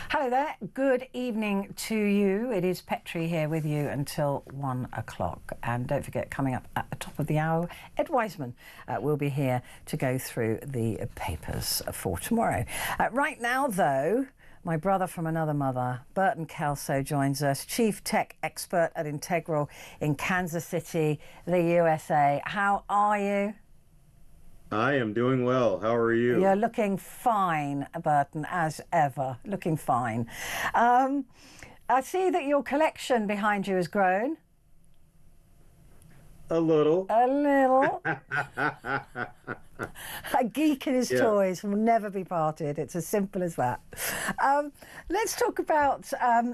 Hello there. Good evening to you. It is Petrie here with you until 1 o'clock. And don't forget, coming up at the top of the hour, Ed Wiseman will be here to go through the papers for tomorrow. Right now, though, my brother from another mother, Burton Kelso, joins us, Chief Tech Expert at Integral in Kansas City, the USA. How are you? I am doing well. How are you? You're looking fine, Burton, as ever. Looking fine. I see that your collection behind you has grown. A little. A little. A geek and his Yeah. toys will never be parted. It's as simple as that. Let's talk about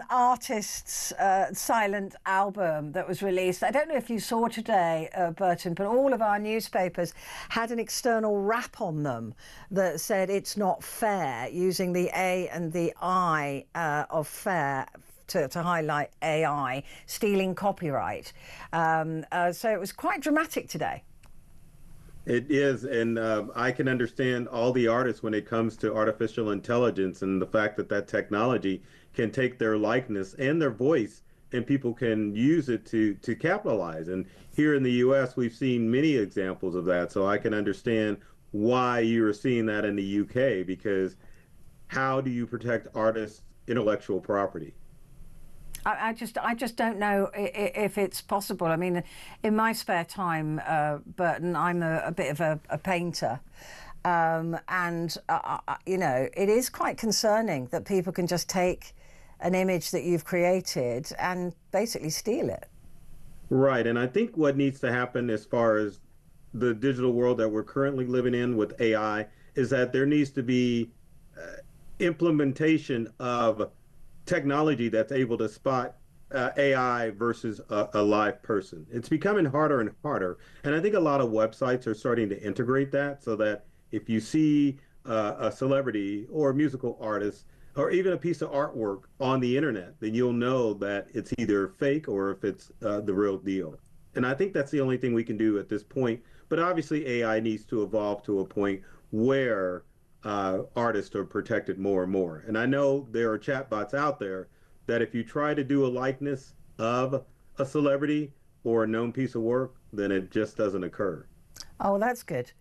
artists' silent album that was released. I don't know if you saw today, Burton, but all of our newspapers had an external wrap on them that said it's not fair, using the A and the I of fair to highlight AI stealing copyright. So it was quite dramatic today. It is, and I can understand all the artists when it comes to artificial intelligence and the fact that that technology can take their likeness and their voice, and people can use it to capitalize. And here in the U.S., we've seen many examples of that. So I can understand why you are seeing that in the U.K. because how do you protect artists' intellectual property? I just don't know if it's possible. I mean, in my spare time, Burton, I'm a bit of a painter. You know, it is quite concerning that people can just take an image that you've created and basically steal it. Right. And I think what needs to happen as far as the digital world that we're currently living in with AI is that there needs to be implementation of technology that's able to spot AI versus a live person. It's becoming harder and harder. And I think a lot of websites are starting to integrate that so that if you see a celebrity or a musical artist or even a piece of artwork on the internet, then you'll know that it's either fake or if it's the real deal. And I think that's the only thing we can do at this point. But obviously, AI needs to evolve to a point where artists are protected more and more. And I know there are chatbots out there that if you try to do a likeness of a celebrity or a known piece of work, then it just doesn't occur. Oh, that's good.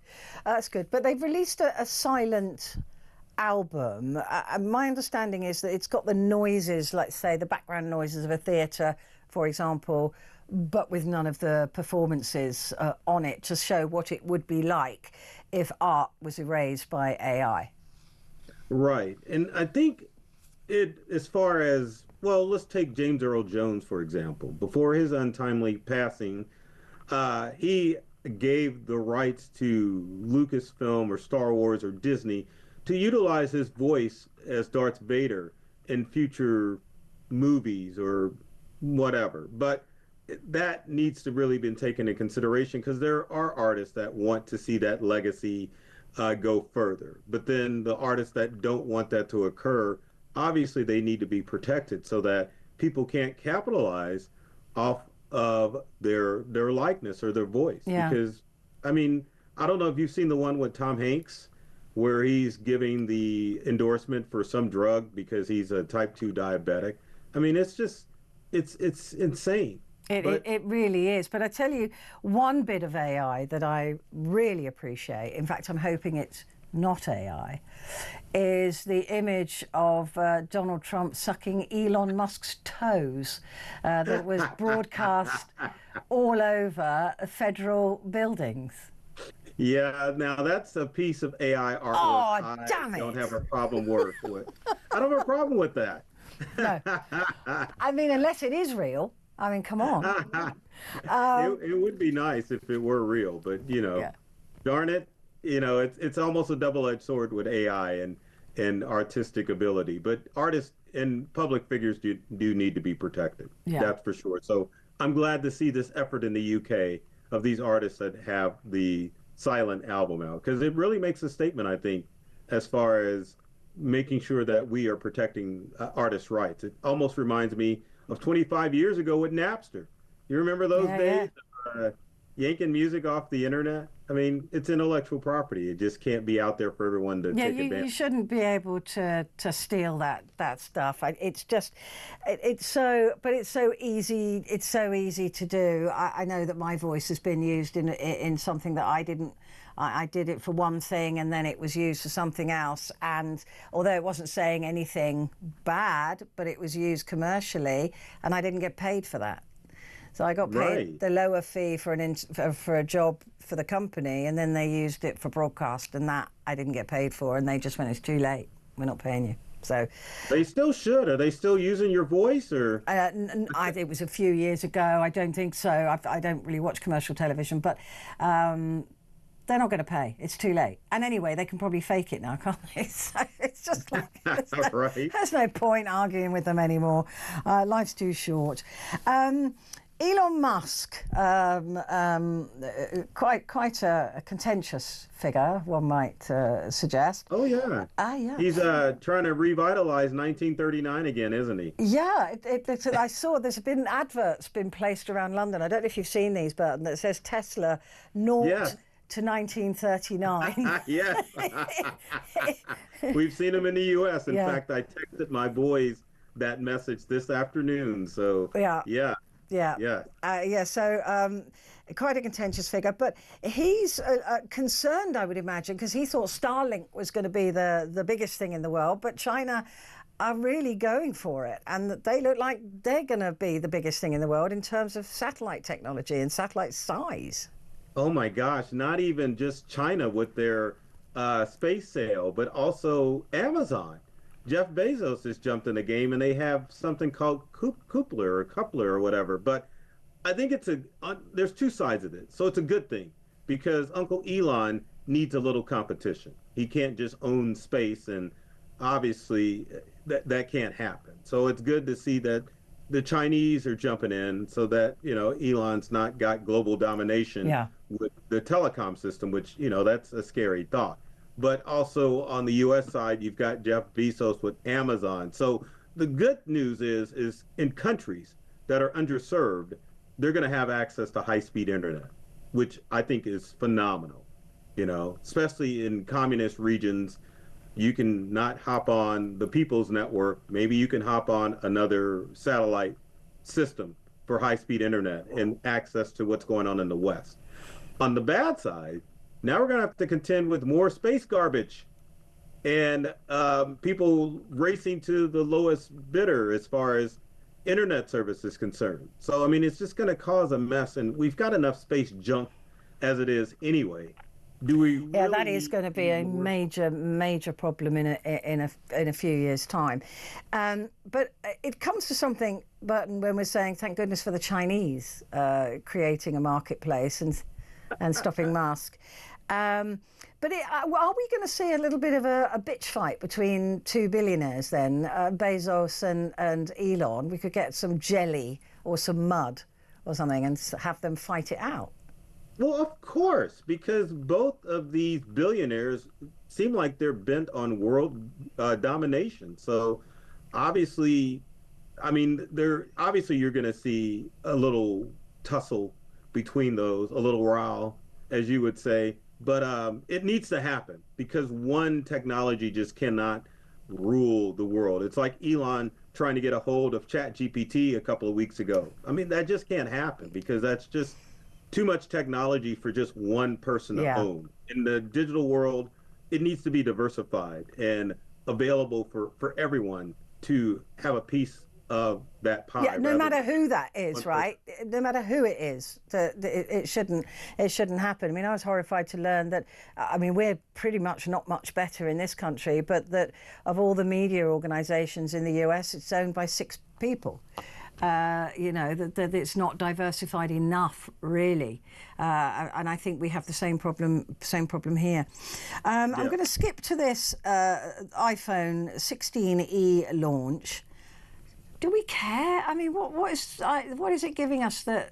That's good. But they've released a silent album. My understanding is that it's got the noises, let's say the background noises of a theatre, for example, but with none of the performances on it to show what it would be like if art was erased by AI. Right. And I think as far as, well, let's take James Earl Jones, for example. Before his untimely passing, he gave the rights to Lucasfilm or Star Wars or Disney to utilize his voice as Darth Vader in future movies or whatever. But that needs to really been taken into consideration because there are artists that want to see that legacy go further. But then the artists that don't want that to occur, obviously they need to be protected so that people can't capitalize off of their likeness or their voice. Yeah. Because, I mean, I don't know if you've seen the one with Tom Hanks where he's giving the endorsement for some drug because he's a type 2 diabetic. I mean, it's just, it's insane. It really is. But I tell you, one bit of AI that I really appreciate, in fact, I'm hoping it's not AI, is the image of Donald Trump sucking Elon Musk's toes that was broadcast all over federal buildings. Yeah, now that's a piece of AI artwork Oh, damn I don't it. have a problem with. I don't have a problem with that. No. I mean, unless it is real. I mean, come on. It would be nice if it were real, but Yeah. darn it, it's almost a double-edged sword with AI and artistic ability. But artists and public figures do need to be protected. Yeah. That's for sure. So I'm glad to see this effort in the UK of these artists that have the silent album out because it really makes a statement, I think, as far as making sure that we are protecting artists' rights. It almost reminds me of 25 years ago with Napster. You remember those Yeah, days? yanking music off the internet. I mean, it's intellectual property. It just can't be out there for everyone to Yeah, take you advantage. shouldn't be able to steal that stuff. It's just it's so, but it's so easy. It's so easy to do. I know that my voice has been used in something that I didn't. I did it for one thing and then it was used for something else. And although it wasn't saying anything bad, but it was used commercially, and I didn't get paid for that. So I got paid Right. the lower fee for for a job for the company, and then they used it for broadcast, and that I didn't get paid for, and they just went, "It's too late. We're not paying you." So They still should. Are they still using your voice or? it was a few years ago. I don't think so. I don't really watch commercial television, but they're not going to pay. It's too late. And anyway, they can probably fake it now, can't they? So it's just like Right. there's no point arguing with them anymore. Life's too short. Elon Musk, quite a contentious figure, one might suggest. Oh yeah. Yeah. He's trying to revitalize 1939 again, isn't he? Yeah, I saw there's been adverts been placed around London. I don't know if you've seen these, but that says Tesla naught Yes. to 1939. Yes. We've seen him in the US. In Yeah. fact, I texted my boys that message this afternoon. So Yeah. yeah, Yeah. yeah. Yeah, so quite a contentious figure, but he's concerned, I would imagine, because he thought Starlink was going to be the biggest thing in the world, but China are really going for it, and they look like they're going to be the biggest thing in the world in terms of satellite technology and satellite size. Oh my gosh, not even just China with their space sale, but also Amazon. Jeff Bezos has jumped in the game and they have something called Coupler or whatever. But I think there's two sides of it. So it's a good thing because Uncle Elon needs a little competition. He can't just own space, and obviously that can't happen. So it's good to see that the Chinese are jumping in so that, Elon's not got global domination Yeah. with the telecom system, which, that's a scary thought. But also on the US side, you've got Jeff Bezos with Amazon. So the good news is in countries that are underserved, they're going to have access to high-speed internet, which I think is phenomenal. Especially in communist regions, you can not hop on the People's Network. Maybe you can hop on another satellite system for high-speed internet and access to what's going on in the West. On the bad side, now we're going to have to contend with more space garbage and people racing to the lowest bidder as far as internet service is concerned. So, I mean, it's just going to cause a mess, and we've got enough space junk as it is anyway. Do we Yeah, really that is going to be a major problem in a few years' time. But it comes to something, Burton, when we're saying thank goodness for the Chinese creating a marketplace and stopping Musk. But are we going to see a little bit of a bitch fight between two billionaires then, Bezos and Elon? We could get some jelly or some mud or something and have them fight it out. Well, of course, because both of these billionaires seem like they're bent on world domination. So obviously, I mean, you're going to see a little tussle between those, a little row, as you would say. But it needs to happen because one technology just cannot rule the world. It's like Elon trying to get a hold of ChatGPT a couple of weeks ago. I mean, that just can't happen because that's just too much technology for just one person to own. In the digital world, it needs to be diversified and available for everyone to have a piece of that pie. Yeah, no matter who that is, right? No matter who it is, it shouldn't happen. I mean, I was horrified to learn that. I mean, we're pretty much not much better in this country, but that of all the media organisations in the US, it's owned by 6 people. That it's not diversified enough, really, and I think we have the same problem here. I'm going to skip to this iPhone 16e launch. Do we care? I mean, what is it giving us that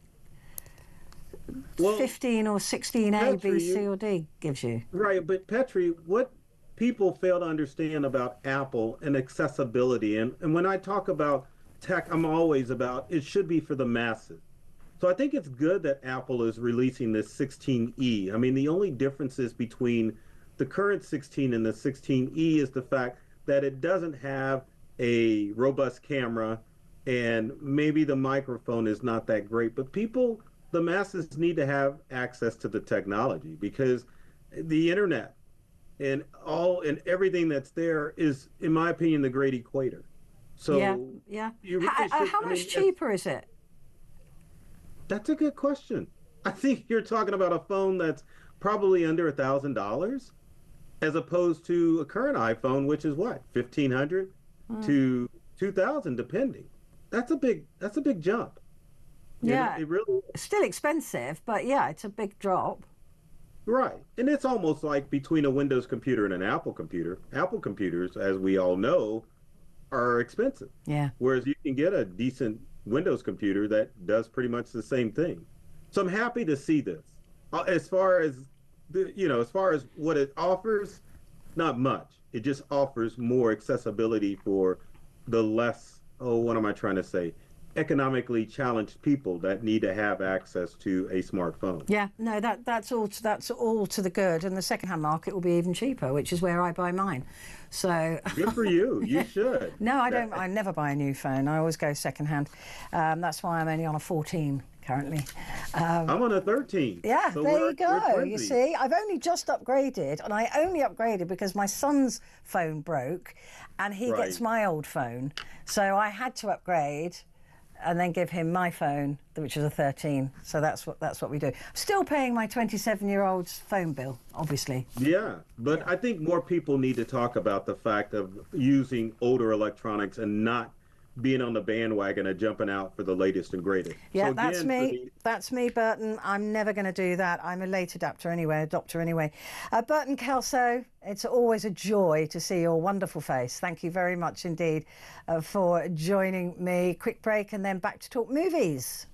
15 or 16A, B, C, or D gives you? Right, but Petrie, what people fail to understand about Apple and accessibility, and when I talk about tech, I'm always about it should be for the masses. So I think it's good that Apple is releasing this 16E. I mean, the only differences between the current 16 and the 16E is the fact that it doesn't have a robust camera, and maybe the microphone is not that great, but people, the masses need to have access to the technology because the internet and everything that's there is, in my opinion, the great equator. Yeah, So yeah. you really should, How I much mean, cheaper is it? that's a good question. I think you're talking about a phone that's probably under $1,000 as opposed to a current iPhone, which is what, 1,500 to 2,000, depending. That's a big jump. Yeah, It really, still expensive, but yeah, it's a big drop. right. And it's almost like between a Windows computer and an Apple computer. Apple computers, as we all know, are expensive. Yeah. Whereas you can get a decent Windows computer that does pretty much the same thing. So I'm happy to see this. As far as as far as what it offers, not much. It just offers more accessibility for the less, oh, what am I trying to say? Economically challenged people that need to have access to a smartphone. Yeah, no, that's all to the good, and the second-hand market will be even cheaper, which is where I buy mine. So Good for you. You should. no, I don't. I never buy a new phone. I always go second-hand. That's why I'm only on a 14 currently. I'm on a 13. Yeah, So there we're you go. You twinsies. see, I've only just upgraded, and I only upgraded because my son's phone broke, and he gets Right. my old phone, so I had to upgrade. And then give him my phone, which is a 13. So that's what we do. Still paying my 27-year-old's phone bill, obviously. Yeah, but I think more people need to talk about the fact of using older electronics and not being on the bandwagon of jumping out for the latest and greatest. Yeah, So that's again, me. That's me, Burton. I'm never going to do that. I'm a late adopter anyway. Burton, Kelso, it's always a joy to see your wonderful face. Thank you very much indeed for joining me. Quick break and then back to talk movies.